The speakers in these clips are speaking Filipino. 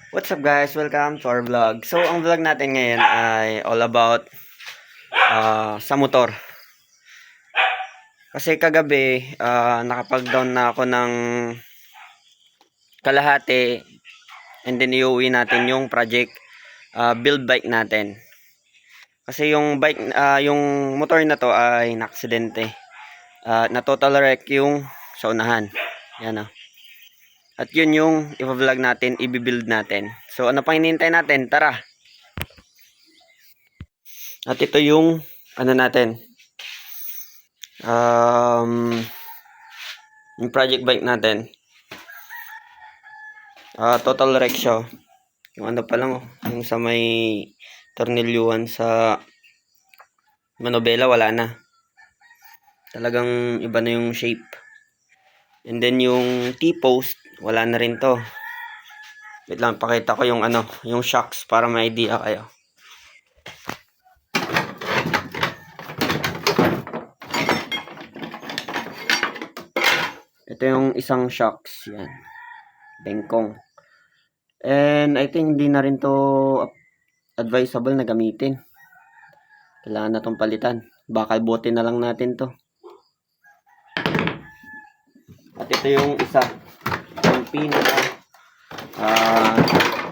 What's up guys? Welcome to our vlog. So, ang vlog natin ngayon ay all about sa motor. Kasi kagabi, nakapag-down na ako ng kalahati and then iuwi natin yung project build bike natin. Kasi yung bike, yung motor na to ay naksidente. Na total wreck yung sa unahan. Yan o. At yun yung i-vlog natin, i-build natin. So, ano pang hinihintay natin? Tara! At ito yung ano natin, yung project bike natin. Total wreck siya. Yung ano pa lang, yung sa may tornilyuhan sa manobela, wala na. Talagang iba na yung shape. And then yung T-post, wala na rin to. Wait lang, pakita ko yung ano, yung shocks para may idea kayo. Ito yung isang shocks, yan. Bengkong. And I think hindi na rin to advisable na gamitin. Kailangan na tong palitan. Bakal bote na lang natin to. At ito yung isa. Yung pinaka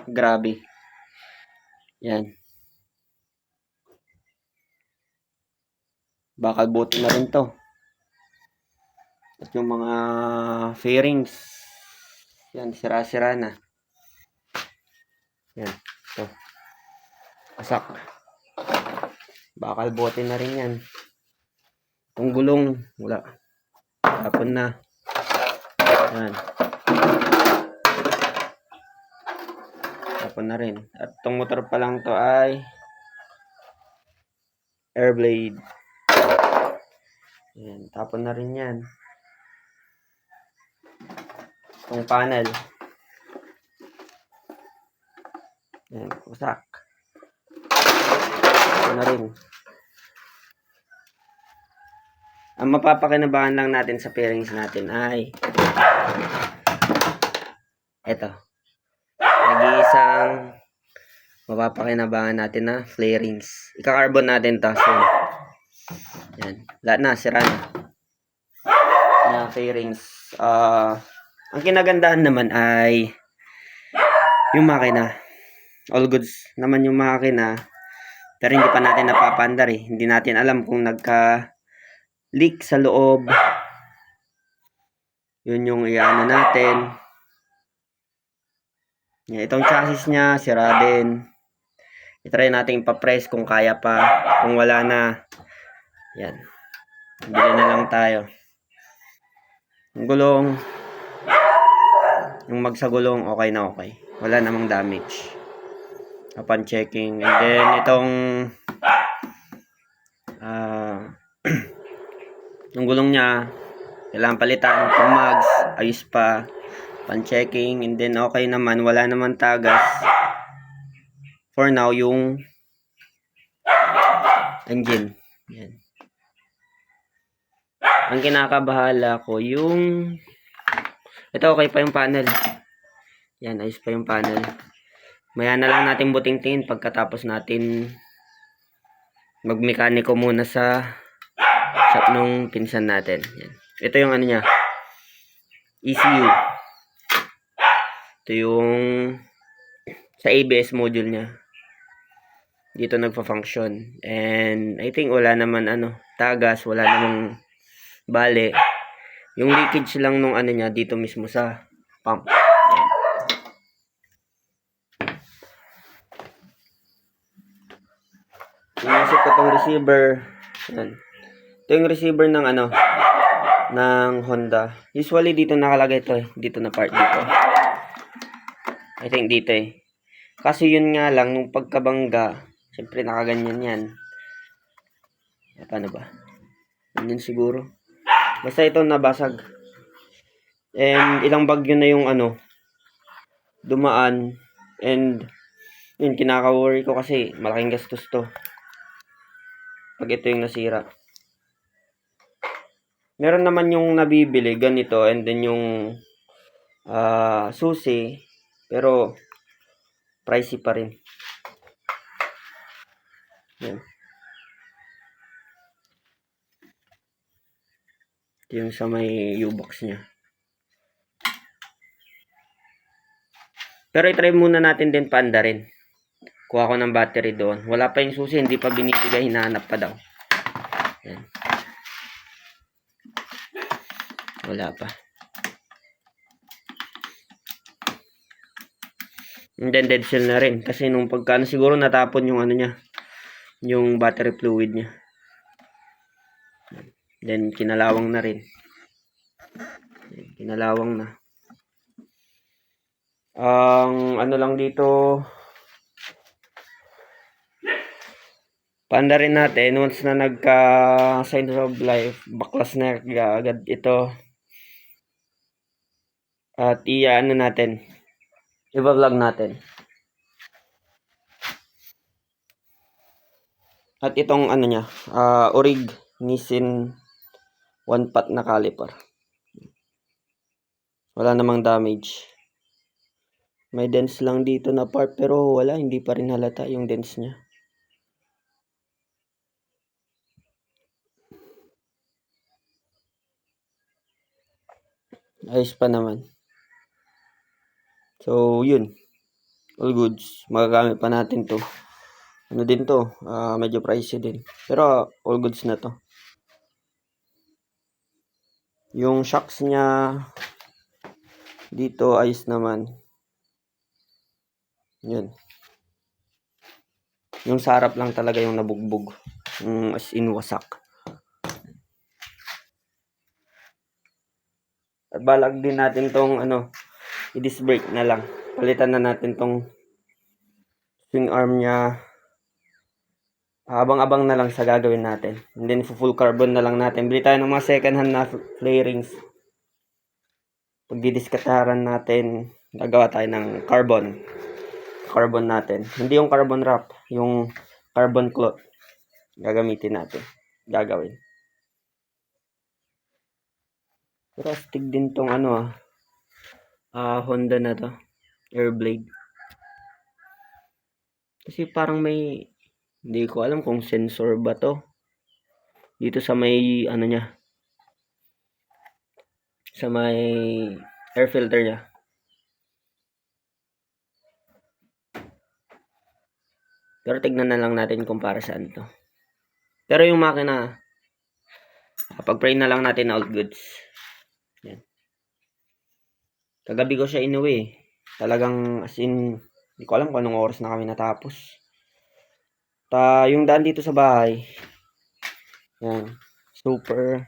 grabe. Yan. Bakal bote na rin to. At yung mga fairings. Yan, sira-sira na. Yan. Ito. Pasak. Bakal bote na rin yan. Itong gulong, wala. Tapon na. Yan. Tapon na rin. At itong motor pa lang to ay air blade. Yan. Tapon na rin yan. Itong panel. Yan. Wasak. Tapon na rin. Ang mapapakinabangan lang natin sa fairings natin ay ito. Nag-iisang mapapakinabangan natin na flarings. Ika-carbon natin to. So, yan. Lahat na. Sira na. Na fairings. Ang kinagandahan naman ay yung makina. All goods naman yung makina. Pero hindi pa natin napapandar eh. Hindi natin alam kung nagka-leak sa loob. Yun yung iano natin. Yan, itong chassis niya, sira din. I-try natin ipa-press kung kaya pa. Kung wala na, yan. Bili na lang tayo. Yung gulong, yung magsagulong, okay na okay. Wala namang damage. Upon checking. And then, itong yung gulong niya, kailangan palitan. Itong mags, ayos pa. Upon checking. And then, okay naman. Wala naman tagas. For now, yung engine. Yan. Ang kinakabahala ko, yung ito, okay pa yung panel. Yan, ayos pa yung panel. Maya na lang natin buting-tingin pagkatapos natin magmekaniko muna sa shop nung pinsan natin. Yan. Ito yung ano niya, ECU. Ito yung sa ABS module niya. Dito nagfa-function. And I think wala naman tagas, wala namang bale. Yung leakage lang nung ano niya dito mismo sa pump. Inisip ko tong receiver. Yan. Ito yung receiver ng ng Honda. Usually dito nakalagay ito eh. Dito na part dito. I think dito eh. Kasi yun nga lang, nung pagkabangga, siyempre nakaganyan yan. Paano ba? Ganyan siguro. Basta ito nabasag. And ilang bagyo na yung dumaan. And yun, kinaka-worry ko kasi malaking gastos to. Pag ito yung nasira. Meron naman yung nabibili ganito and then yung susi. Pero pricey pa rin. Yan. Ito yung sa may U-box niya. Pero i-try muna natin din paanda rin. Kuha ko ng battery doon. Wala pa yung susi, hindi pa binibigay, hinahanap pa daw. Yan. Wala pa. And then dead cell na rin. Kasi nung pagkano siguro natapon yung ano niya. Yung battery fluid niya. Then kinalawang na rin. Kinalawang na. Ang ano lang dito, paanda rin natin, once na nagka-sign of life, baklas na agad ito. At i-ano natin, i-vlog natin. At itong ano niya, Orig Nissin 1-pot na caliper. Wala namang damage. May dents lang dito na part, pero wala, hindi pa rin halata yung dents niya. Ayos pa naman. So, yun. All goods. Magagamit pa natin to. Ano din to? Medyo pricey din. Pero, all goods na to. Yung shocks niya dito, ayos naman. Yun. Yung sa harap lang talaga yung nabugbog. As in wasak. At balag din natin tong i-disc brake na lang. Palitan na natin tong swing arm niya. Abang-abang na lang sa gagawin natin. And then full carbon na lang natin. Bili tayo ng mga second hand na flarings. Pag didiskataran natin, gagawa tayo ng carbon natin. Hindi yung carbon wrap, yung carbon cloth gagamitin natin. Gagawin. Pero astig din tong Honda na to. Airblade. Kasi parang may, hindi ko alam kung sensor ba to. Dito sa may niya. Sa may air filter niya. Pero tignan na lang natin kung para saan to. Pero yung makina, pag-pray na lang natin na all goods. Yan. Kagabi ko siya inuwi. Talagang as in, hindi ko alam kung anong oras na kami natapos. Yung daan dito sa bahay, yan, super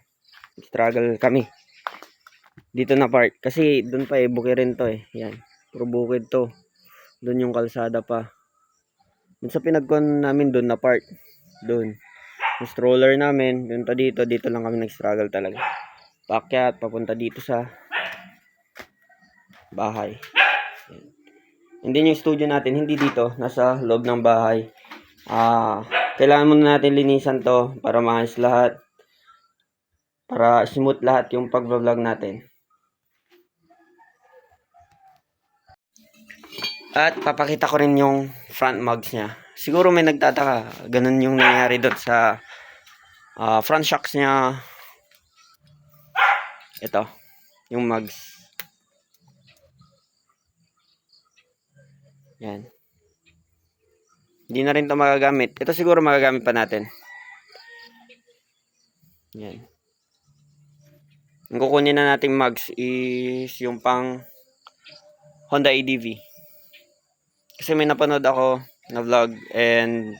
struggle kami. Dito na park. Kasi doon pa bukirin to eh. Yan. Puro bukid to. Doon yung kalsada pa. Doon sa pinagkon namin doon na park. Doon. Yung stroller namin, doon pa dito lang kami nag-struggle talaga. Paakyat, papunta dito sa bahay. Hindi yung studio natin, hindi dito, nasa loob ng bahay. Kailangan muna natin linisan to para maayos lahat. Para smooth lahat yung pag-vlog natin. At papakita ko rin yung front mugs niya. Siguro may nagtataka, ganun yung nangyari doon sa front shocks niya. Ito, yung mugs. Yan. Hindi na rin ito magagamit. Ito siguro magagamit pa natin. Yan. Ang kukunin na nating mugs is yung pang Honda ADV. Kasi may napanood ako na vlog and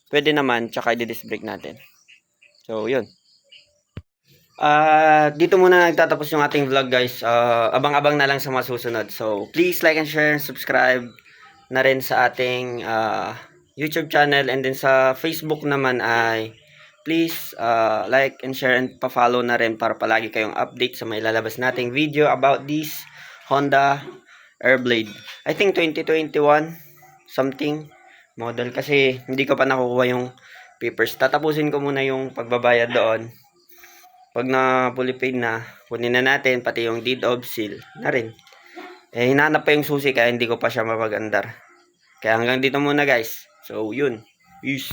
pwede naman, tsaka i-disc brake natin. So, yun. Dito muna nagtatapos yung ating vlog guys. Abang-abang na lang sa mga susunod. So, please like and share and subscribe na rin sa ating YouTube channel. And then sa Facebook naman ay please like and share and pa-follow na rin para palagi kayong update sa may lalabas nating video about this Honda Airblade. I think 2021 something model kasi hindi ko pa nakukuha yung papers. Tatapusin ko muna yung pagbabayad doon. Pag na fully paid na, kunin na natin pati yung deed of sale na rin. Hinanap pa yung susi kaya hindi ko pa siya mapag-andar. Kaya hanggang dito muna guys. So, yun. Peace.